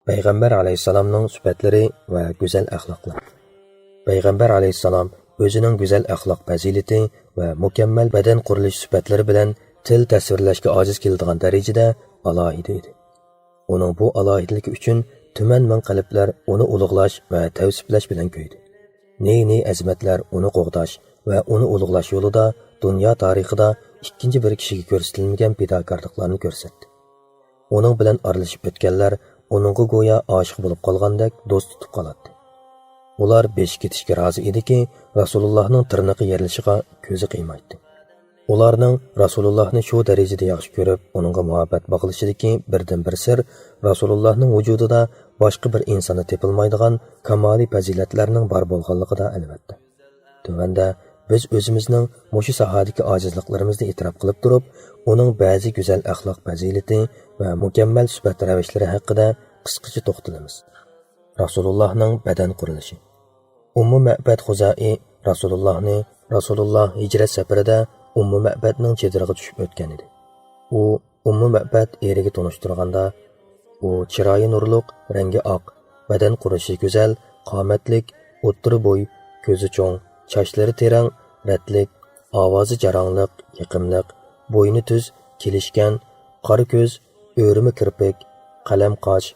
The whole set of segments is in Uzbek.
Payg'ambar alayhissalomning sifatlari va go'zal axloqlar. Payg'ambar alayhissalom o'zining go'zal axloq fazilati va mukammal badan qurilish sifatlari bilan til tasvirlashga ojiz keladigan darajada alohida edi. Uning bu alohidaligi uchun tuman ming qalblar uni ulug'lash va tavsiflash bilan ko'ydi. Ne azmatlar uni qo'g'dash va uni ulug'lash yo'lida dunyo tarixida ikkinchi bir kishiga ko'rsatilmagan fidokorliklarni ko'rsatdi. Uning bilan aralashib o'tganlar uningga go'yo oshiq bo'lib qolgandek do'st tutib qoladi. Ular besh ketishga rozi ediki, Rasulullohning tirnoqi yerilishiga ko'zi qiymaydi. Ularning Rasulullohni shu darajada yaxshi ko'rib, uningga muhabbat bog'lashidagi birdan bir sir Rasulullohning vujudida boshqa bir insonni tepilmaydigan kamoliy fazilatlarning bor bo'lganligida albatta. Tuvanda biz o'zimizning mushu sohadagi ojizliklarimizni e'tirof qilib turib, uning ba'zi go'zal axloq fazilati va mukammal sifat ravashlari haqida qisqacha to'xtalamiz. Rasulullohning badan qurilishi. Ummu Ma'bad Xuzai Rasululloh hijrat safarida Ummu Ma'badning chediriga tushib o'tgan edi. U Ummu Ma'bad eriga tanishtirganda, u chiroyi nurliq, rangi oq, badan qurishi go'zal, qomatlik, o'ttiri bo'y, ko'zi cho'ng, sochlari terang, ratlik, ovozi jarangliq, yiqimliq, bo'yni tuz, kelishgan, qora ko'z, o'rimi kirpik, qalam qosh,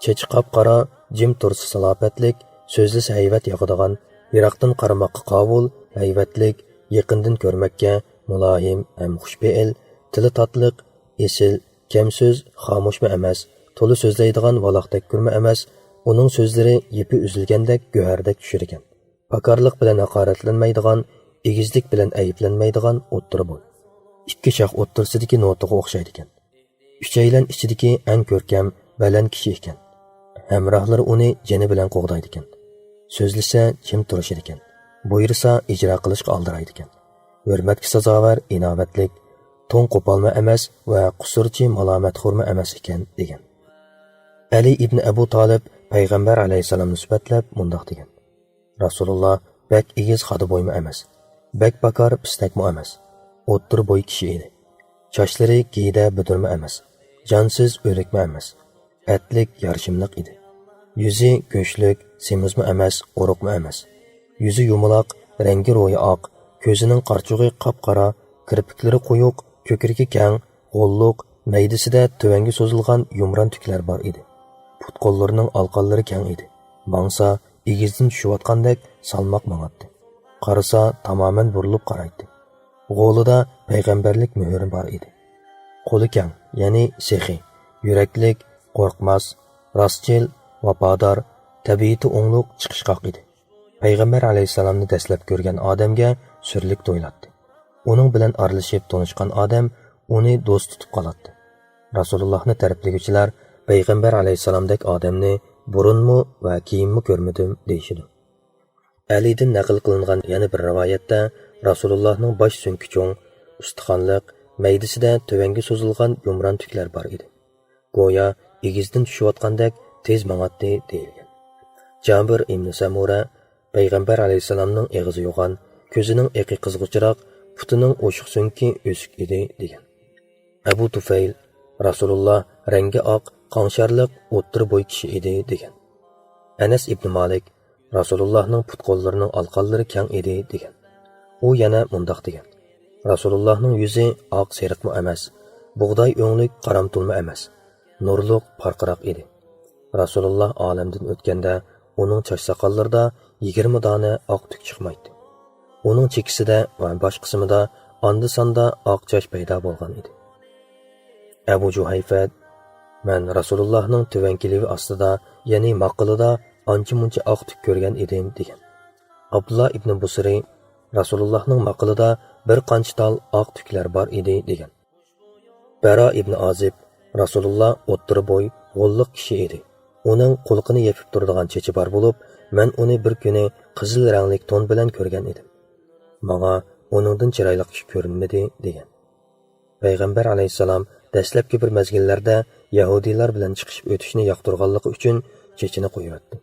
chechi qop-qora, jim tursi salobatlik, so'zlisi hayvat yoqadigan, yiroqdan qaramoqqa qovul, hayvatlik, yaqindan ko'rmakka mulohim ham xushbe'il, tili totliq, esil, kam so'z, xomushmi emas, to'li so'zlaydigan valoqdek kurma emas, uning so'zlari yepi uzilgandek go'hardek tushir ekan. Pakarlik bilan haqoratlanmaydigan, egizlik bilan ayiblanmaydigan o'ttiri bo'y. Ikki shox o'ttirsidagi notiga o'xshaydi ekan. Uchaylan ichidagi eng ko'rkam, baland kishi ekan. Hamrohlari uni jani bilan qo'g'daydi ekan. So'zlasa jim turishir ekan. Buyursa ijro qilishga oldiraydi ekan. Hurmatga sazovor, inovatlik, to'ng qo'polma emas va qusurchi malomatxo'rma emas ekan degan. Ali ibn Abu Talib payg'ambar alayhisalomni sifatlab mundoq degan. Rasululloh bak egiz xodi bo'ymi emas, bak bakar pistakmi emas, o'ttir bo'y kishi edi. Sochlari giyda budirma emas, jonsiz o'likma emas, atlik yarshimliq edi. Yuzi go'shlik, semizmi emas, o'ruqmi emas. Yuzi yumaloq, rangi ro'yi oq, ko'zining qarchug'i qop-qora, kirpiklari quyuq, ko'kragi keng, g'olliq, maydasida tuvanga so'zilgan yumron tuklar bor edi. Put-qo'llarining alqonlari keng edi. Mangsa egizdan tushayotgandek salmoq mang'atdi. Qarasa tamoman burilib qaraydi. G'o'lida payg'ambarlik muhri bor edi. Qo'li keng, ya'ni sehi, yuraklik, qo'rqmas, rostchil, vafodor, tabiati o'ngluq chiqishqoq edi. Payg'ambar alayhissalomni dastlab ko'rgan odamga surlik to'ylatdi. Uning bilan aralashib tanishgan odam uni do'st tutib qoladi. Rasulullohni tariflovchilar payg'ambar alayhissalomdek odamni burunmi va keyinmi ko'rmadim deyishidi. Alidan naql qilingan yana bir rivoyatda Rasulullohning bosh so'nki cho'ng, ustixonliq, maydasida tuvanga so'zilgan yumron tuklar bor edi. Go'yo egizdan tushayotgandek tez mang'atdi deyilgan. Jabir ibn Samura payg'ambar alayhissalomning eg'izi yo'g'on, ko'zining eqi qizg'uchiroq, putining o'shiq so'nki o'sik edi degan. Abu Tufayl Rasululloh rangi oq, qonsharliq, o'ttir bo'y kishi edi degan. Anas ibn Malik Rasulullohning put-qo'llarining alqonlari keng edi degan. U yana mundoq degan. Rasulullohning yuzi oq seriqmi emas, bug'doy o'nglik qaramtulma emas, nurliq parqiroq edi. Rasululloh olamdan o'tganda uning choch soqollarida 20 dona oq tuk chiqmaydi. Uning chekisida va bosh qismida onda-sonda oq choch paydo bo'lgan edi. Abu Juhayfa men Rasulullohning tuvankilivi ostida, ya'ni maqilida ancha-muncha oq tuk ko'rgan edim degan. Abdullah ibn Busri Rasulullohning maqilida bir qancha tal oq tuklar bor edi degan. Bara ibn Azib Rasululloh o'ttiri bo'y, g'olliq kishi edi. Uning qulqini yepib turadigan chechi bor bo'lib, men uni bir kuni qizil rangli ton bilan ko'rgan edim. Menga uningdan chiroyli kishi ko'rinmadi degan. Payg'ambar alayhissalom dastlabki bir mezgillarda Yahudiylar bilan chiqishib o'tishni yoqtirganligi uchun chechini qo'yibdi.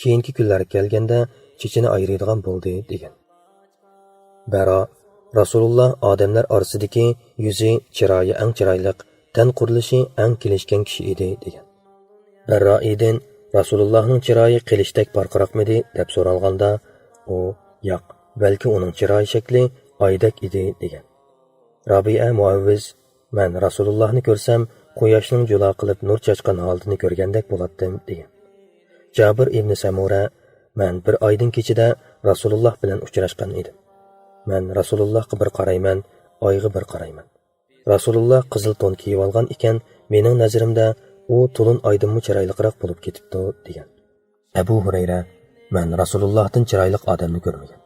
Keyingi kunlar kelganda chechini ayiradigan bo'ldi degan. Bara Rasululloh odamlar orasidagi yuzi, chiroyi eng chiroyli, tan qurilishi eng kelishgan kishi edi degan. Ar-Roidan Rasulullahning chiroyi qilishdek parqiraqmidi deb so'ralganda, u yo'q, balki uning chiroyi shakli oydek edi degan. Rabi'a Muavviz, men Rasulullohni ko'rsam, quyoshning julo qilib nur chachgan holatini ko'rgandek bo'lardim degan. Jabir ibn Samura, men bir oydan kechida Rasululloh bilan uchrashgan edim. Men Rasulullohga bir qarayman, oyga bir qarayman. Rasululloh qizil to'n kiyib olgan ekan, mening nazarimda u to'lin oydinmi chiroyliroq bo'lib ketibdi degan. Abu Hurayra, men Rasulullohdan chiroyli odamni ko'rmagan.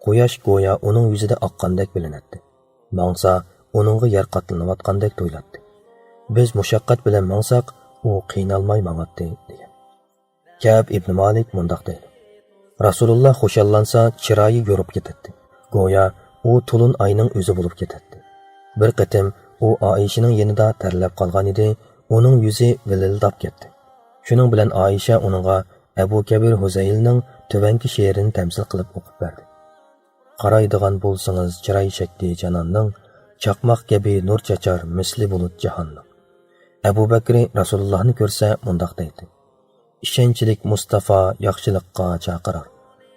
Quyosh go'yo uning yuzida oqqandek bilinadi. Mangsa uningga yer qatlanayotgandek tuyulatdi. Biz mushaqqat bilan mangsak, u qiynalmay mangadi degan. Ka'b ibn Malik mundaq deydi. Rasululloh xushallansa chiroyi yorib ketadi. Go'yo u to'lin oyning o'zi bo'lib ketadi. Bir qatim u Oishaning yanida tarlab qolgan edi, uning yuzi vilildab ketdi. Shuning bilan Oisha uningga Abu Kabir Huzaylning tuvanki she'rini tamsil qilib o'qib berdi. Qaraydigan bo'lsangiz chiroy shakli janonning, chaqmoq kabi nur chachar misli bulut jahonning. Abu Bakr Rasulullohni ko'rsa mundaq deydi. Ishonchlik Mustafa yaxshilikqa chaqirar.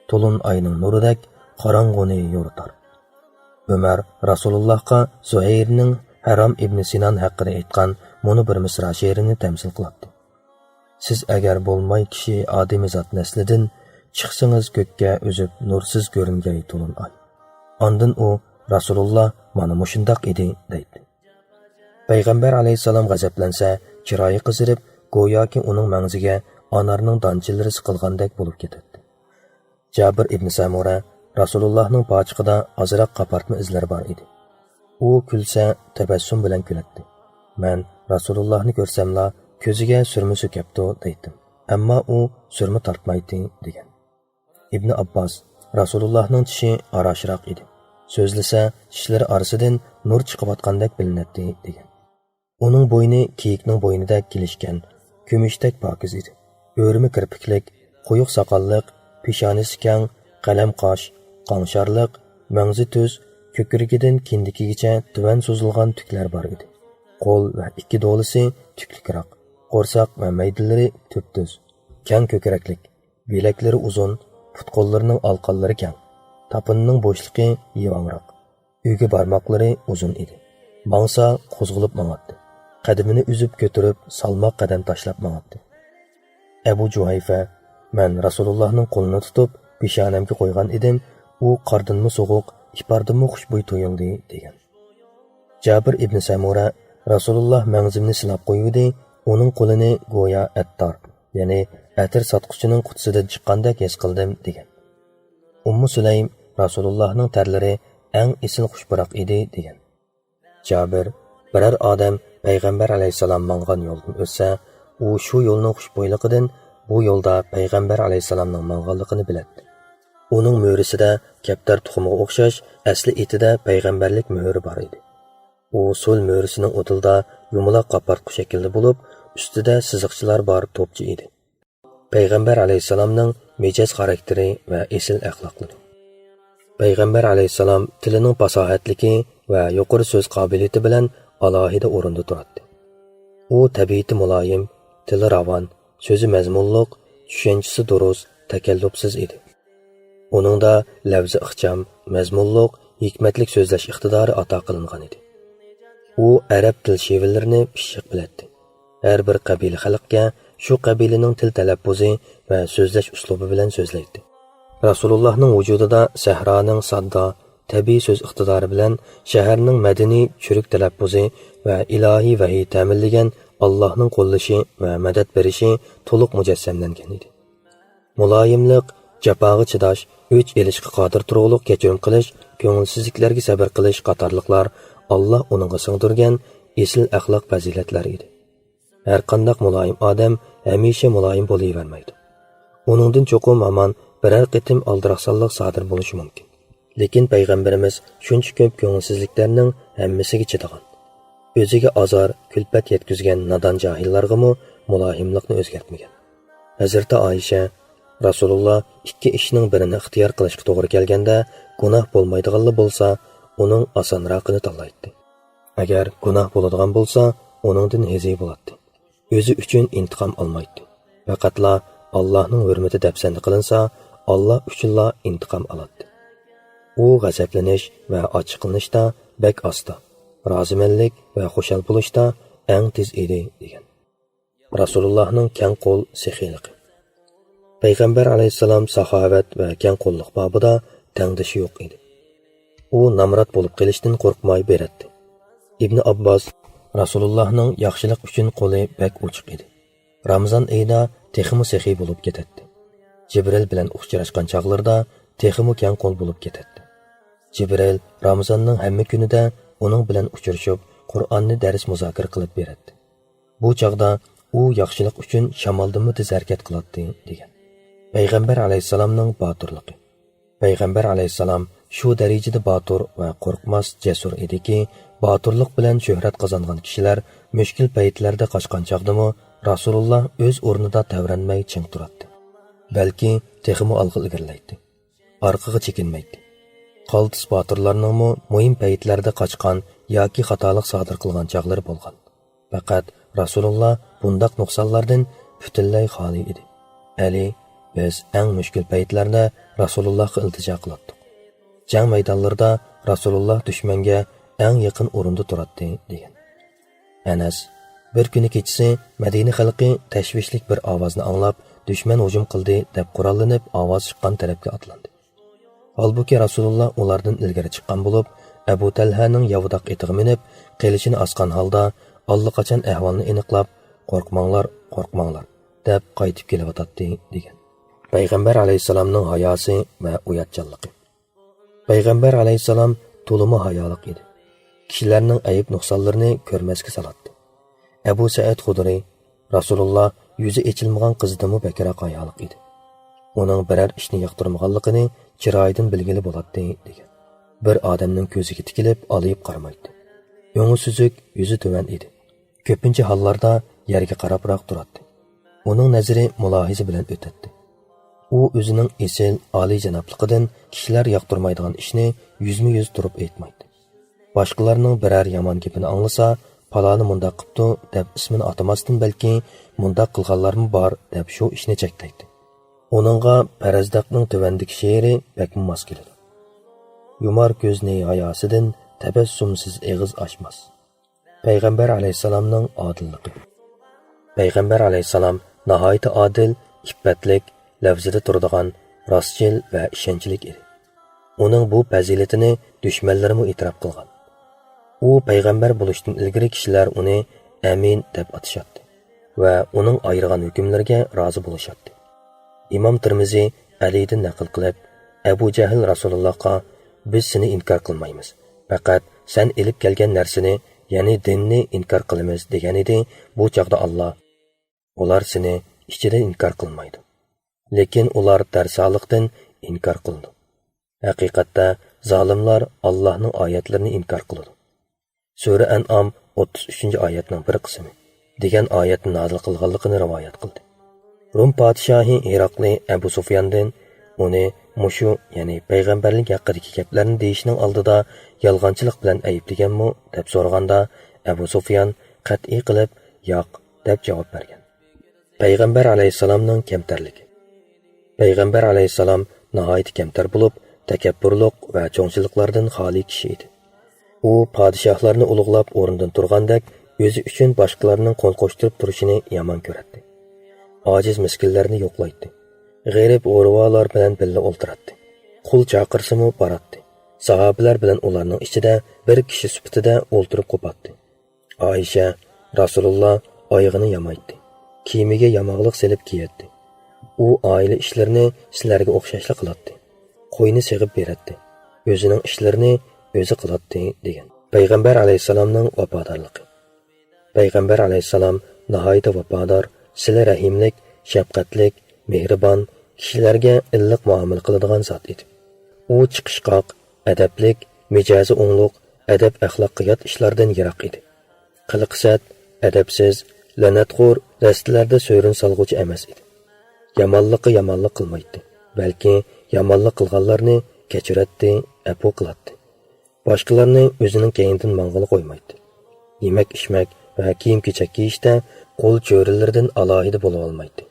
To'lin oyning nuridek qorong'uni yoritar. Umar Rasulullohga Zuhayrning Haram ibn Sinan haqida aytgan muni bir misra she'rini tamsil qiladi. Siz agar bo'lmay kishi odamizot naslidan chiqsangiz ko'kka o'zib nursiz ko'ringay to'lin oy. Ondan u Rasululloh mana mushundoq edi deydi. Payg'ambar alayhisalom g'azablansa, chiroyi qizirib, go'yoki uning mag'ziga anarning donchilari siqilgandek bo'lib ketadi. Jabir ibn Samura Rasulullohning pochiqida ozroq qapartma izlari bor edi. U kulsa tabassum bilan kuladi. Men Rasulullohni ko'rsamla ko'ziga surma so'kapti deydim. Ammo u surma tortmaydi degan. Ibn Abbos Rasulullohning tishi arashroq edi. So'zlasa tishlari orasidan nur chiqayotgandek bilinadi degan. Uning bo'yni kiyikning bo'ynidek kelishgan, kumushdek pokiz edi. O'rmi kirpiklik, quyuq soqolliq, peshonasi keng, qalam qosh, qonshorliq, mag'zi tuz, ko'krigidan kindikigacha tuvan so'zilgan tuklar bor edi. Qo'l va ikki do'lisi tuklikroq, qo'rsoq va maydalari tuptuz, keng ko'kraklik, belaklari uzun, put-qo'llarining alqonlari keng, tapinining bo'shliqi yivangroq, uyga barmoqlari uzun edi. Mangsa qo'zg'ilib mangadi. Qadimini uzib ko'tarib, salmoq qadam tashlab mangadi. Abu Juhayfa, men Rasulullohning qo'lini tutib, peshonamga qo'ygan edim, u qardinmi so'g'uq, ipardinmi xushbo'y to'yildi degan. Jabir ibn Samura Rasululloh mag'zimni silab qo'ydi, uning qo'lini go'yo attar, ya'ni atir sotquchining qutisidan chiqqandek his qildim degan. Ummu Sulaym Rasulullohning tarlari eng esil xushbaroq edi degan. Jabir, biror odam payg'ambar alayhisalom mangan yo'ldan o'tsa, u shu yo'lning xushbo'yligidan bu yo'lda payg'ambar alayhisalomning manganligini biladi. Uning mo'risida kaptar tuxumiga o'xshash asli etida payg'ambarlik mo'ri bor edi. U so'l mo'risining o'tilda yumaloq qapartqu shaklda bo'lib, ustida siziqchilar bor to'pchi edi. Payg'ambar alayhisalomning mijoz xarakteri va esil axloqlari. Payg'ambar alayhisalom tilining fasohatligi va yuqori so'z qobiliyati bilan alohida o'rinda turadi. U tabiati muloyim, tili ravon, so'zi mazmunliq, tushunchasi durust, takallufsiz edi. Uningda lafzi ixcham, mazmunliq, hikmatlik so'zlash iqtidori ato qilingan edi. U arab til shevillarini pishiq biladi. Har bir qabila xalqga shu qabilaning til talaffuzi va so'zlash uslubi bilan so'zlaydi. Rasulullohning vujudida sahroning sodda, tabiiy so'z iqtidori bilan shaharning madaniy churuk talaffuzi va ilohiy vahiy ta'minlagan Allohning qo'llashi va madad berishi to'liq mujassamlangan edi. Muloyimlik, jafoga chidash, o'ch elishga qodir turug'liq kechirim qilish, ko'ngilsizliklarga sabr qilish qatorliqlar Allah uningga singdirgan esil axloq fazilatlari edi. Har qanday muloyim odam hamisha muloyim bo'lavermaydi. Uningdan cho'qim aman biror qitim aldiraqsonlik sodir bo'lishi mumkin. Lekin payg'ambarimiz shuncha ko'p ko'ngilsizliklarning hammasiga chidagan. O'ziga azor, kulfat yetkazgan nadon johillarga muloyimlikni o'zgartmagan. Hazrati Oysha Rasululloh ikki ishning birini ixtiyor qilishga to'g'ri kelganda, gunoh bo'lmaydiganli bo'lsa, uning osonroqini tanlaydi. Agar gunoh bo'ladigan bo'lsa, uningdan hezi bo'ladi. O'zi uchun intiqom olmaydi. Faqatla Allohning hurmati dafsanda qilinsa, Alloh uchunla intiqom oladi. U g'azablanish va ochiqlanishda bek asta, rozimanlik va xushal bo'lishda eng tez edi degan. Rasulullohning keng qo'l sexiligi. Payg'ambar alayhissalom saxovat va keng qo'llik babida tengdishi yo'q edi. U namrat bo'lib qilishdan qo'rqmay beradi. Ibn Abbos Rasulullohning yaxshilik uchun qo'li bek ochiq edi. Ramazon oyida texmi sexiy bo'lib ketadi. Jibril bilan uchrashgan chaqlarda texmi keng qo'l bo'lib ketadi. Jibril Ramazonning hamma kunida uning bilan uchrashib, Qur'onni dars muzokara qilib beradi. Bu chaqda u yaxshilik uchun shamoldimi tez harakat qiladi degan. Payg'ambar alayhissalomning botirligi. Payg'ambar alayhissalom shu darajada botir va qo'rqmas jasur ediki, botirlik bilan shuhrat qozongan kishilar mushkul paytlarda qochgan chaqdimi Rasululloh o'z o'rnida tavranmay ching turadi. Balki texmi olg'a ilgirlaydi. Orqaga chekinmaydi. Qaltis botirlarning muhim paytlarda qochgan yoki xatolik sodir qilgan chaqlari bo'lgan. Faqat Rasululloh bundaq nuqsonlardan butunlay xoli edi. Ali biz eng mushkul paytlarda Rasulullohga iltijo qildik. Jang maydonlarida Rasululloh dushmanga eng yaqin o'rinda turadi degan. Anas bir kuni kechasi Madina xalqi tashvishlik bir ovozni anglab, dushman hujum qildi deb qurollanib, ovoz chiqqan tarafga otlandi. Halbuki Rasululloh ulardan ilgari chiqqan bo'lib, Abu Talhaning yavudoq etiga minib, qilishini osgan holda allaqachon ahvolni aniqlab, qo'rqmanglar, qo'rqmanglar deb qaytib kelyotdi degan. Payg'ambar alayhissalomning hayosi va uyatchanligi. Payg'ambar alayhissalom to'limi hayoliq edi. Kishilarning ayib nuqsonlarini ko'rmasga saladi. Abu Sa'id Xudri Rasululloh yuzi echilmagan qizdimi bakroq hayoliq edi. Uning biror ishni yoqtirmaganligini chiroyidan bilgili bo'ladi degan. Bir odamning ko'ziga tikilib, olib qaramaydi. Yo'ngi suzuk, yuzi tuvan edi. Ko'pincha hollarda yerga qarabroq turadi. Uning nazari mulohiza bilan o'tadi. U o'zining esil, oliy janobligidan kishilar yoqtirmaydigan ishni yuzma-yuz turib aytmaydi. Boshqalarning biror yomon gapini anglasa, paloni mundaq qilibdi deb ismini atamasdan balki mundaq qilganlarmi bor deb shu ishni cheklaydi. Uningga Parazdaqning tuvandagi she'ri bakmi mos keladi. Yumar ko'zni hayosidan tabassumsiz eg'iz ochmas. Payg'ambar alayhissalomning odilligi. Payg'ambar alayhissalom nihoyat odil, iffatlik, lafzida turadigan, rostchil va ishonchlik edi. Uning bu fazilatini dushmanlarimi e'tirof qilgan. U payg'ambar bo'lishdan ilgari kishilar uni amin deb atashadi va uning ayirgan hukmlariga rozi bo'lishadi. Imom Tirmiziy Alidan naql qilib, Abu Jahl Rasulullohga biz seni inkor qilmaymiz, faqat sen elib kelgan narsani, ya'ni dinni inkor qilamiz degan edi. Bu chaqda Alloh ular seni ichida inkor qilmaydi, lekin ular darsolikdan inkor qildi. Haqiqatda zolimlar Allohning oyatlarini inkor qiladi. Sura An'am 33-oyatning bir qismi degan oyatni nozil qilganligini rivoyat qildi. Rum podshohi Heroqli Abu Sufyandan uni mushu, ya'ni payg'ambarlik haqidagi gaplarni deyishning oldida yolg'onchilik bilan ayblaganmi deb so'raganda, Abu Sufyan qat'iy qilib yo'q deb javob bergan. Payg'ambar alayhissalomning kamtarligi. Payg'ambar alayhissalom nihoyat kamtar bo'lib, takabburlik va cho'ngchiliklardan xoli kishi edi. U podshohlarni ulug'lab o'rnidan turgandek, o'zi uchun boshqalarning qo'l qo'shtirib turishini yomon ko'radi. Ojiz miskinlarni yo'qlaydi. G'arib o'rvolar bilan birga o'ltiradi. Qul chaqirsimi boradi. Sahobalar bilan ularning ichida bir kishi sifatida o'ltirib qo'padi. Oysha Rasululloh oyog'ini yamaydi. Kiyimiga yamoqlik selib kiyadi. U oila ishlarini sizlarga o'xshashli qiladi. Qo'yni seg'ib beradi. O'zining ishlarini o'zi qiladi degan. Payg'ambar alayhissalomning vafodorligi. Payg'ambar alayhissalom nihoyat vafodor, sila rahimlik, shafqatlik, mehribon, kishilarga illiq muomala qiladigan zot edi. U chiqishqoq, adablik, mijozi o'ngluq, adab axloqqa yot ishlardan yiroq edi. Qiliqsat, adabsiz, la'natxo'r, rastlarda so'rin solg'uvchi emas edi. Yomonlik qilmaydi, balki yomonlik qilganlarni kechiradi, afv qiladi. Boshqalarni o'zining keynidan mang'il qo'ymaydi. Yemak-ichmak va kiyim-kechak kiyishda qo'l cho'rilaridan alohida bo'la olmaydi.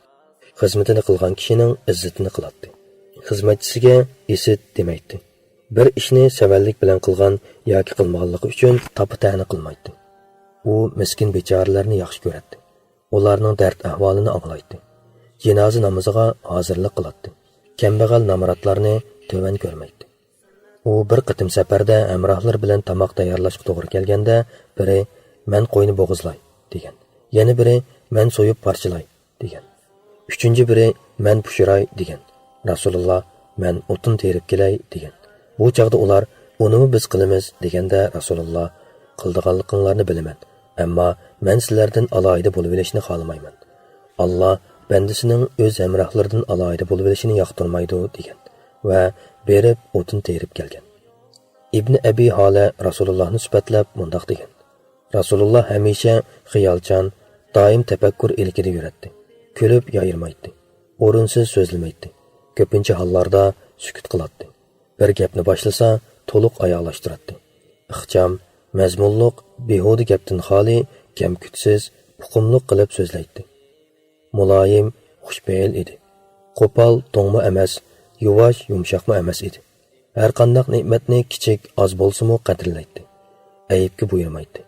xizmatini qilgan kishining izzatini qiladi. Xizmatchisiga isit demaydi. Bir ishni savallik bilan qilgan yoki qilmaganligi uchun tapa-tani qilmaydi. U miskin bechoralarni yaxshi ko'radi. Ularning dard ahvolini anglaydi. Janoza namoziga hozirlik qiladi. Kambag'al namratlarni to'van ko'rmaydi. U bir qitim safarda hamrohlar bilan tamoq tayyorlashga to'g'ri kelganda, biri "Men qo'yni bo'g'izlay" degan. Yana biri "Men so'yib parchalay" degan. Uchinchi biri "Men pushiray" degan. Rasululloh "Men o'tin terib kelay" degan. Bu chaqda ular "Unimi biz qilamiz" deganda Rasululloh "Qildiganliklaringizni bilaman, ammo men sizlardan alohida bo'lib olishni xohlamayman. Alloh bandasining o'z hamrohlaridan alohida bo'lib olishini yoqtirmaydi" degan va berib o'tin terib kelgan. Ibn Abi Hala Rasulullohni sifatlab mundoq degan. Rasululloh hamisha xiyolchan, doim tafakkur ilkida yuradi. Kulib yayirmaydi. O'rinsiz so'zlamaydi. Ko'pincha hollarda sukut qiladi. Bir gapni boshlasa, to'liq oyoqlashtiradi. Ixcham, mazmunliq, behuda gapdan xoli, kamkutsiz, uqumliq qilib so'zlaydi. Muloyim, xushfe'l edi. Qo'pol, to'ngma emas, yuvosh, yumshoqma emas edi. Har qanday ne'matni kichik, oz bo'lsa-mu qadrlaydi. Ayibga buyurmaydi.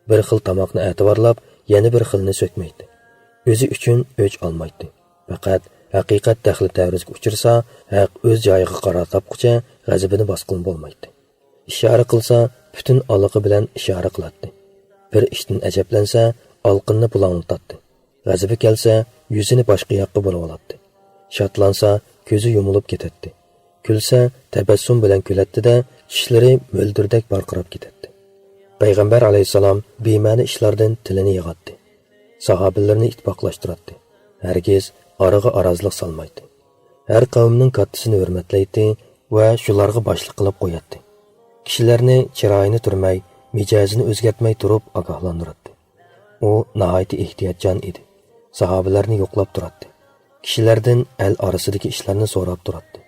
Bir xil tomoqni e'tiborlab, yana bir xilni so'kmaydi. O'zi uchun o'ch olmaydi. Faqat haqiqat daxli ta'ruzga uchirsa, haq o'z joyiga qaror topguncha g'azabini bosqin bo'lmaydi. Ishora qilsa, butun aloqa bilan ishora qiladi. Bir ishdan ajablansa, olqinni bulanglatadi. G'azabi kelsa, yuzini boshqa yoqqa burib oladi. Shotlansa, ko'zi yumilib ketadi. Kulsa, tabassum bilan kuladi-da, tishlari mo'ldirdek barqarab ketadi. Payg'ambar alayhisalom bema'ni ishlardan tilini yig'adi. Sahobalarni ittifoqlashtiradi. Hargiz oraga arazlik solmaydi. Har qavmning kattasini hurmatlaydi va shularga boshliq qilib qo'yadi. Kishilarni chiroyini turmay, mijozini o'zgartmay turib ogohlantiradi. U nihoyatda ehtiyotjon edi. Sahobalarni yo'qlab turadi. Kishilardan el orasidagi ishlarni so'rab turadi.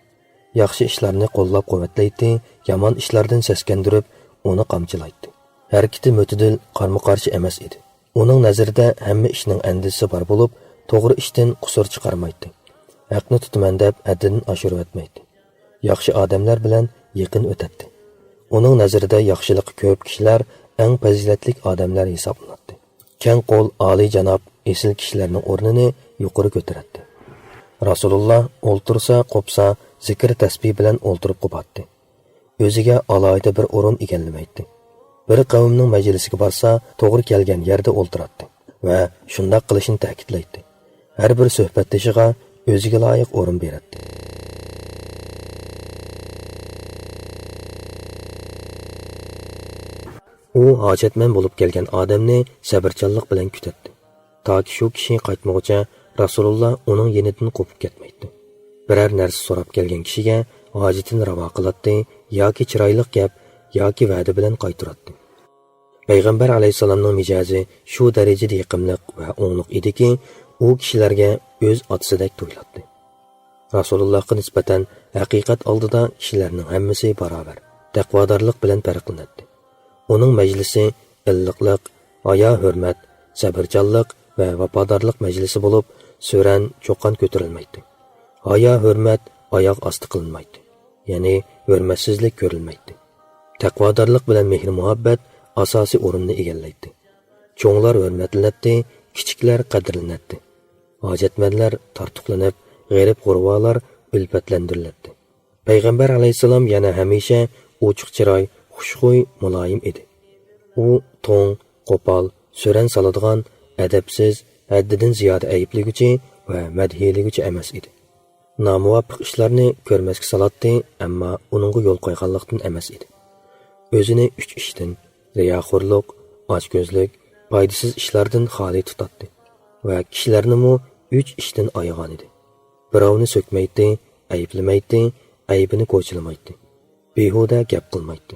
Yaxshi ishlarni qo'llab-quvvatlaydi, yomon ishlardan seskandirib, uni qamchilaydi. Harakati mo'tadil, qarma-qarshi emas edi. Uning nazarida hamma ishning andisi bor bo'lib, to'g'ri ishdan qusur chiqarmaydi. Haqni tutaman deb haddidan oshirib o'tmaydi. Yaxshi odamlar bilan yaqin o'tadi. Uning nazarida yaxshilik ko'p kishilar eng fazilatli odamlar hisoblanadi. Keng qo'l, oliy janob, esil kishilarning o'rnini yuqori ko'taradi. Rasululloh o'ltirsa, qopsa, zikr tasbih bilan o'ltirib qo'yadi. O'ziga alohida bir o'rin egallamaydi. Bir qavmning majlisiga borsa, to'g'ri kelgan yerda o'ltiradi va shunday qilishni ta'kidlaydi. Har bir suhbatdoshiga o'ziga loyiq o'rin beradi. U hojatman bo'lib kelgan odamni sabrchanlik bilan kutadi. Toki shu kishi qaytmoqcha Rasululloh uning yenidan qo'pib ketmaydi. Biror narsa so'rab kelgan kishiga hojatini ravo qiladi yoki chiroyli gap yoki va'da bilan qaytaradi. Payg'ambar alayhisalomning mijozi shu darajada yiqimliq va o'nglik ediki, u kishilarga o'z otisidek tuyuladi. Rasulullohga nisbatan haqiqat oldida kishilarning hammasi barobar, taqvodorlik bilan farqlanadi. Uning majlisi illiqlik, hayo hurmat, sabrchanlik va vafodorlik majlisi bo'lib, so'ran cho'qqan ko'tarilmaydi. Hayo hurmat oyoq osti qilinmaydi. Ya'ni hurmatsizlik ko'rilmaydi. Taqvodorlik bilan mehr muhabbat asosiy o'rinni egallaydi. Cho'nglar hurmatlanadi, kichiklar qadrlanadi. Hojatmanlar tortiqlanib, g'arib g'urvalar ulfatlantiriladi. Payg'ambar alayhisalom yana hamisha ochiq chiroy, xushxuy, muloyim edi. U to'ng, qo'pol, so'ran soladigan, adabsiz, haddidan ziyoda ayibliguvchi va madhiyliguvchi emas edi. Nomuvofiq ishlarni ko'rmasga soladi, ammo uningga yo'l qo'yganlikdan emas edi. O'zini 3 ishdan, riyoxo'rlik, ochko'zlik, foydasiz ishlardan xoli tutadi va kishilarni mu 3 ishdan ayirgan edi. Birovni so'kmaydi, ayblamaydi, aybini ko'chilamaydi. Behuda gap qilmaydi.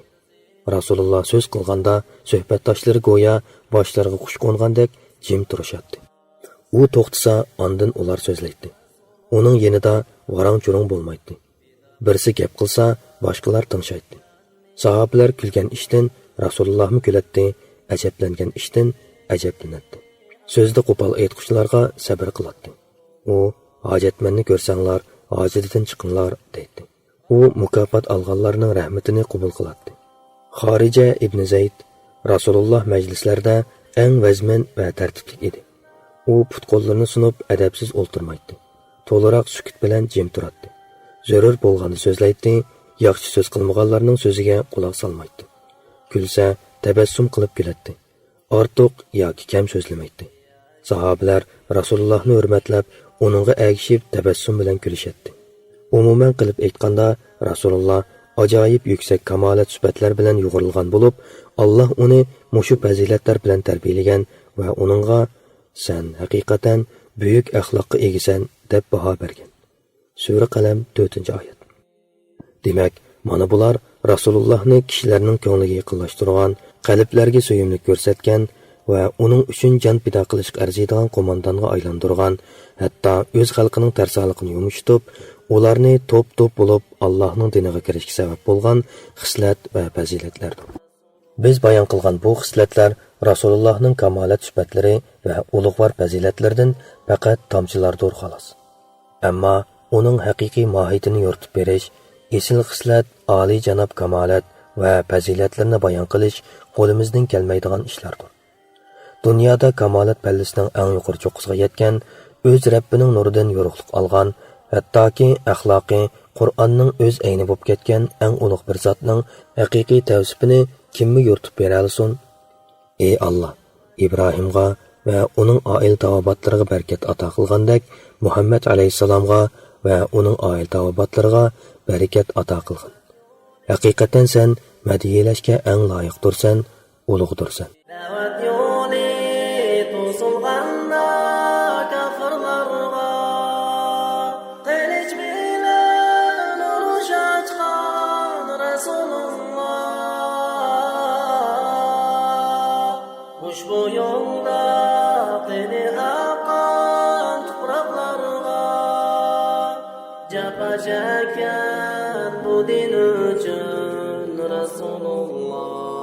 Rasululloh so'z qilganda suhbatdoshlari go'yo boshlariga qush qo'ngandek jim turishadi. U to'xtasa, ondan ular so'zlaydi. Uning yanida varang-churung bo'lmaydi. Birsi gap qilsa, boshqalar tinchaydi. Sahobalar kulgan ishdan Rasulullohmi kuladi, ajablangan ishdan ajablanadi. So'zda qo'pol aytquchilarga sabr qiladi. U hojatmanni ko'rsanglar, hojatidan chiqinglar deydi. U mukofot olganlarning rahmatini qabul qiladi. Xorija ibn Zayd Rasululloh majlislarida eng vazmin va tartibli edi. U put-qo'llarini sunib adabsiz o'ltirmaydi. To'liroq sukut bilan jim turadi. Zarur bo'lganda so'zlaydi, yaxshi so'z qilmaganlarning so'ziga quloq solmaydi. Kulsa, tabassum qilib kuladi. Ortiq yoki kam so'zlamaydi. Sahobalar Rasulullohni hurmatlab, uningga agishib tabassum bilan kulishadi. Umuman qilib aytganda, Rasululloh ajoyib yuksak kamolat sifatlar bilan yo'g'rilgan bo'lib, Alloh uni mushu fazilatlar bilan tarbiyalagan va uningga "Sen haqiqatan buyuk axloqqa egisan" deb baho bergan. Sura Qalam 4-oyat. Demak, mana bular Rasulullohni kishilarning ko'ngliga yaqinlashtirgan, qalblarga suyumlik ko'rsatgan va uning uchun jon fido qilishga arziydigan qo'mondonga aylantirgan, hatto o'z xalqining tarsoligini yumishtirib, ularni to'p-to'p bo'lib Allohning diniga kirishga sabab bo'lgan xislat va fazilatlardir. Biz bayon qilgan bu xislatlar Rasulullohning kamolat sifatlari va ulug'vor fazilatlaridan faqat tomchilardir xolos. Ammo uning haqiqiy mohiyatini yoritib berish, esil xislat, oliy janob kamolat va fazilatlarni bayon qilish qo'limizdan kelmaydigan ishlardir. Dunyoda kamolat pallasining eng yuqori cho'qqisiga yetgan, o'z Rabbining nuridan yorug'lik olgan, hattoki axloqi Qur'onning o'z ayni bo'lib ketgan eng ulug' bir zotning haqiqiy tavsifini kimmi yoritib bera olsin? Ey Alloh, Ibrohimga va uning oil tavobatlariga barakat ato qilgandek, Muhammad alayhissalomga va uning oil tavobatlariga barakat ato qilgin. Haqiqatan sen madhiyalashga eng loyiqdirsan, ulug'dirsan. Ushbu yo'lda qini aqan tuproqlarga japa chekkan bu din uchun Rasululloh